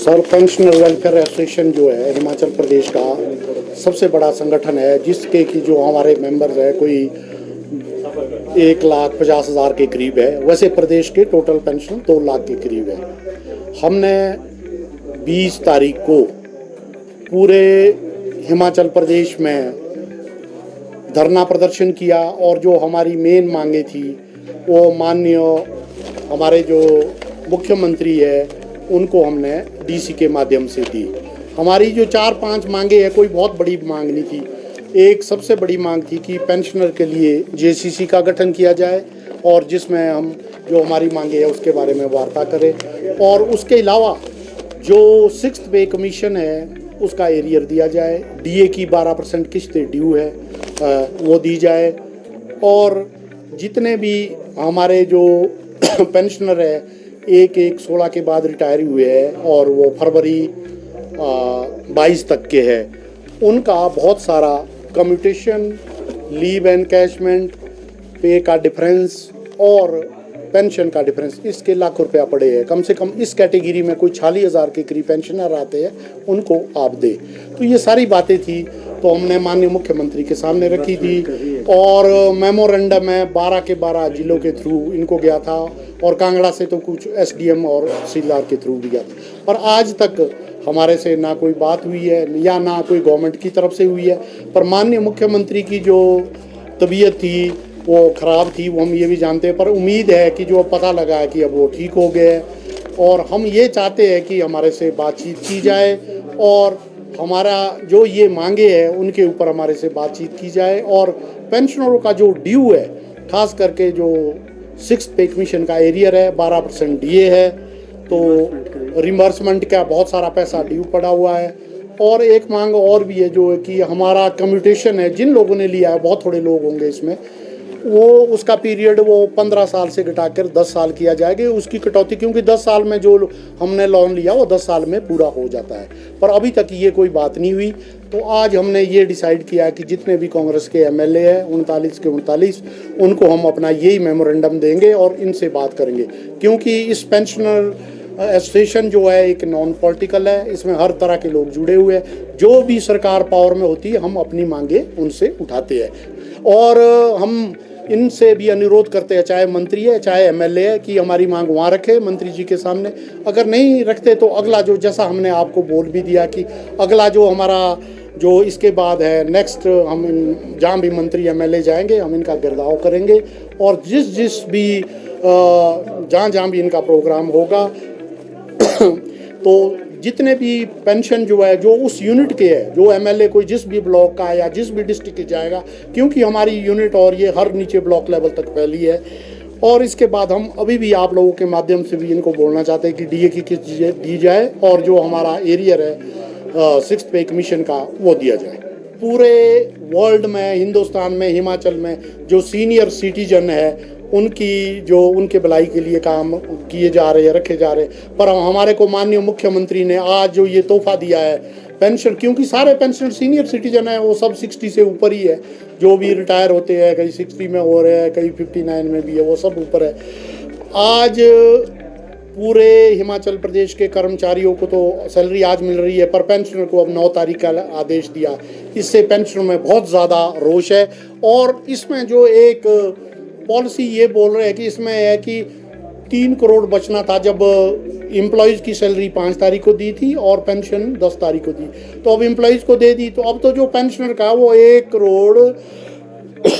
Sir, pensioner welfare association जो है हिमाचल प्रदेश का सबसे बड़ा संगठन है, जिसके कि जो हमारे मेंबर्स है कोई 1,50,000 के करीब है। वैसे प्रदेश के टोटल पेंशन 2 लाख के करीब है। हमने 20 तारीख को पूरे हिमाचल प्रदेश में धरना प्रदर्शन किया और जो हमारी मेन मांगे थी वो माननीय हमारे जो मुख्यमंत्री है उनको हमने डीसी के माध्यम से दी। हमारी जो 4-5 मांगे हैं, कोई बहुत बड़ी मांग नहीं थी। एक सबसे बड़ी मांग थी कि पेंशनर के लिए जेसीसी का गठन किया जाए और जिसमें हम जो हमारी मांगे है उसके बारे में वार्ता करें, और उसके अलावा जो 6th पे कमीशन है उसका एरियर दिया जाए, डीए की 12% किस्तें ड्यू है वो दी जाए, और जितने भी हमारे जो पेंशनर है 1/1/16 के बाद रिटायर हुए हैं और वो फरवरी 22 तक के हैं, उनका बहुत सारा कम्यूटेशन, लीव एनकैशमेंट, पे का डिफरेंस और पेंशन का डिफरेंस, इसके लाख रुपया पड़े हैं। कम से कम इस कैटेगरी में कोई 46,000 के करीब पेंशनर आते हैं, उनको आप दे। तो ये सारी बातें थी, तो हमने माननीय मुख्यमंत्री के सामने रखी थी और मेमोरेंडम में 12 के 12 जिलों के थ्रू इनको गया था, और कांगड़ा से तो कुछ एसडीएम और तहसीलदार के थ्रू भी गया था। पर आज तक हमारे से ना कोई बात हुई है या ना कोई गवर्नमेंट की तरफ से हुई है। पर माननीय मुख्यमंत्री की जो तबीयत थी वो ख़राब थी, वो हम ये भी जानते हैं, पर उम्मीद है कि जो पता लगा है कि अब वो ठीक हो गए, और हम ये चाहते हैं कि हमारे से बातचीत की जाए और हमारा जो ये मांगे हैं उनके ऊपर हमारे से बातचीत की जाए, और पेंशनरों का जो ड्यू है, खास करके जो 6th पे कमीशन का एरियर है, 12% डीए है, तो रिम्बर्समेंट का बहुत सारा पैसा ड्यू पड़ा हुआ है। और एक मांग और भी है जो है कि हमारा कम्यूटेशन है, जिन लोगों ने लिया है, बहुत थोड़े लोग होंगे इसमें, वो उसका पीरियड वो 15 साल से घटाकर 10 साल किया जाएगा, उसकी कटौती, क्योंकि 10 साल में जो हमने लोन लिया वो 10 साल में पूरा हो जाता है। पर अभी तक ये कोई बात नहीं हुई। तो आज हमने ये डिसाइड किया कि जितने भी कांग्रेस के एमएलए हैं 39 के 39, उनको हम अपना यही मेमोरेंडम देंगे और इनसे बात करेंगे, क्योंकि इस पेंशनर एसोसिएशन जो है एक नॉन पॉलिटिकल है, इसमें हर तरह के लोग जुड़े हुए हैं। जो भी सरकार पावर में होती है हम अपनी मांगे उनसे उठाते हैं, और हम इनसे भी अनुरोध करते हैं, चाहे मंत्री है चाहे एमएलए है, कि हमारी मांग वहाँ रखे मंत्री जी के सामने। अगर नहीं रखते तो अगला जो, जैसा हमने आपको बोल भी दिया कि अगला जो हमारा जो इसके बाद है नेक्स्ट, हम जहाँ भी मंत्री एमएलए जाएंगे हम इनका गिरदाव करेंगे, और जिस भी जहाँ भी इनका प्रोग्राम होगा तो जितने भी पेंशन जो है जो उस यूनिट के है, जो एमएलए कोई जिस भी ब्लॉक का या जिस भी डिस्ट्रिक्ट के जाएगा, क्योंकि हमारी यूनिट और ये हर नीचे ब्लॉक लेवल तक फैली है। और इसके बाद हम अभी भी आप लोगों के माध्यम से भी इनको बोलना चाहते हैं कि डीए की किस्त दी जाए, और जो हमारा एरियर है 6th पे कमीशन का वो दिया जाए। पूरे वर्ल्ड में, हिंदुस्तान में, हिमाचल में जो सीनियर सिटीजन है उनकी जो उनके भलाई के लिए काम किए जा रहे हैं, रखे जा रहे हैं। पर हमारे को माननीय मुख्यमंत्री ने आज जो ये तोहफा दिया है पेंशन, क्योंकि सारे पेंशनर सीनियर सिटीजन है, वो सब 60 से ऊपर ही है, जो भी रिटायर होते हैं, कहीं 60 में हो रहे हैं, कहीं 59 में भी है, वो सब ऊपर है। आज पूरे हिमाचल प्रदेश के कर्मचारियों को तो सैलरी आज मिल रही है, पर पेंशनर को अब 9 तारीख का आदेश दिया। इससे पेंशनर में बहुत ज़्यादा रोष है, और इसमें जो एक पॉलिसी ये बोल रहे हैं कि इसमें है कि 3 करोड़ बचना था जब एम्प्लॉयज़ की सैलरी 5 तारीख को दी थी और पेंशन 10 तारीख को दी, तो अब एम्प्लॉयज़ को दे दी, तो अब तो जो पेंशनर का वो 1 करोड़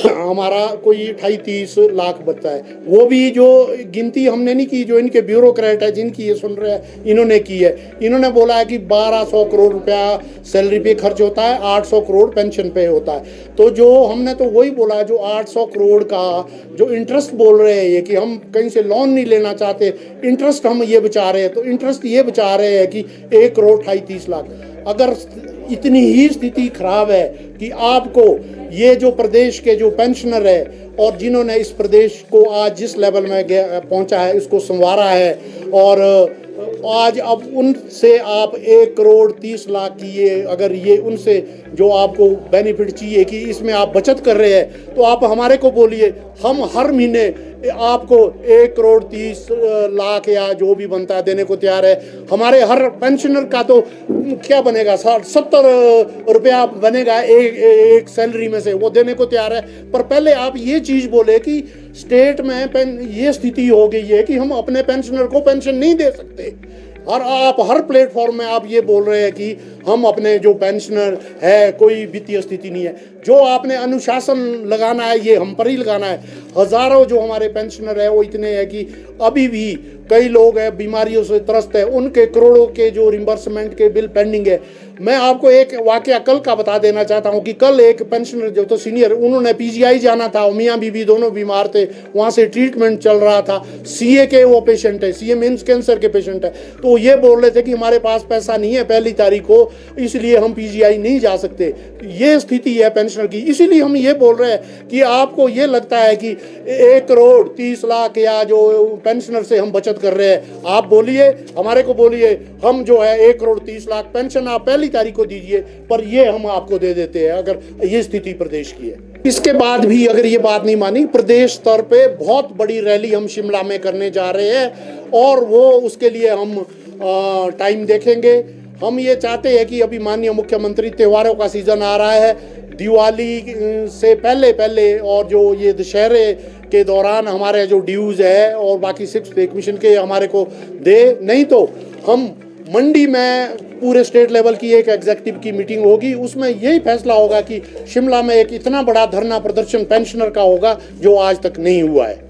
हमारा कोई 28-30 लाख बचता है। वो भी जो गिनती हमने नहीं की, जो इनके ब्यूरोक्रेट है जिनकी ये सुन रहे हैं, इन्होंने की है। इन्होंने बोला है कि 1200 करोड़ रुपया सैलरी पे खर्च होता है, 800 करोड़ पेंशन पे होता है। तो जो हमने तो वही बोला है, जो 800 करोड़ का जो इंटरेस्ट बोल रहे हैं ये, कि हम कहीं से लोन नहीं लेना चाहते, इंटरेस्ट हम ये बचा रहे हैं, तो इंटरेस्ट ये बचा रहे हैं कि 1 करोड़ 28 लाख। अगर इतनी ही स्थिति खराब है कि आपको ये जो प्रदेश के जो पेंशनर है और जिन्होंने इस प्रदेश को आज जिस लेवल में पहुंचा है, इसको संवारा है, और आज अब उनसे आप 1 करोड़ 30 लाख की ये, अगर ये उनसे जो आपको बेनिफिट चाहिए कि इसमें आप बचत कर रहे हैं, तो आप हमारे को बोलिए, हम हर महीने आपको 1,30,00,000 या जो भी बनता है देने को तैयार है। हमारे हर पेंशनर का तो क्या बनेगा, 70 रुपया बनेगा एक सैलरी में से, वो देने को तैयार है। पर पहले आप ये चीज़ बोले कि स्टेट में ये स्थिति हो गई है कि हम अपने पेंशनर को पेंशन नहीं दे सकते। और आप हर प्लेटफॉर्म में आप ये बोल रहे हैं कि हम अपने जो पेंशनर है कोई वित्तीय स्थिति नहीं है। जो आपने अनुशासन लगाना है ये हम पर ही लगाना है। हज़ारों जो हमारे पेंशनर है वो इतने हैं कि अभी भी कई लोग हैं बीमारियों से त्रस्त है, उनके करोड़ों के जो रिम्बर्समेंट के बिल पेंडिंग है। मैं आपको एक वाकया कल का बता देना चाहता हूँ कि कल एक पेंशनर जो तो सीनियर, उन्होंने पीजीआई जाना था, मियाँ बीबी दोनों बीमार थे, वहाँ से ट्रीटमेंट चल रहा था। सीए के वो पेशेंट है, सीए मीन्स कैंसर के पेशेंट है। तो ये बोल रहे थे कि हमारे पास पैसा नहीं है पहली तारीख को, इसलिए हम पीजीआई नहीं जा सकते। ये स्थिति है पेंशनर की। इसीलिए हम ये बोल रहे हैं कि आपको ये लगता है कि 1,30,00,000 या जो पेंशनर से हम बचत कर रहे हैं, आप बोलिए, हमारे को बोलिए, हम जो है 1,30,00,000 पेंशन आप पहली तारीख को दीजिए, पर ये हम आपको दे देते हैं अगर ये स्थिति प्रदेश की है। इसके बाद भी अगर ये बात नहीं मानी, प्रदेश स्तर पे बहुत बड़ी रैली हम शिमला में करने जा रहे हैं और वो उसके लिए हम टाइम देखेंगे। हम ये चाहते हैं कि अभी माननीय मुख्यमंत्री, त्योहारों का सीजन आ रहा है, दिवाली से पहले और जो ये दशहरे के दौरान हमारे जो ड्यूज़ है और बाकी 6 पे कमीशन के हमारे को दे, नहीं तो हम मंडी में पूरे स्टेट लेवल की एक एग्जीक्यूटिव की मीटिंग होगी, उसमें यही फैसला होगा कि शिमला में एक इतना बड़ा धरना प्रदर्शन पेंशनर का होगा जो आज तक नहीं हुआ है।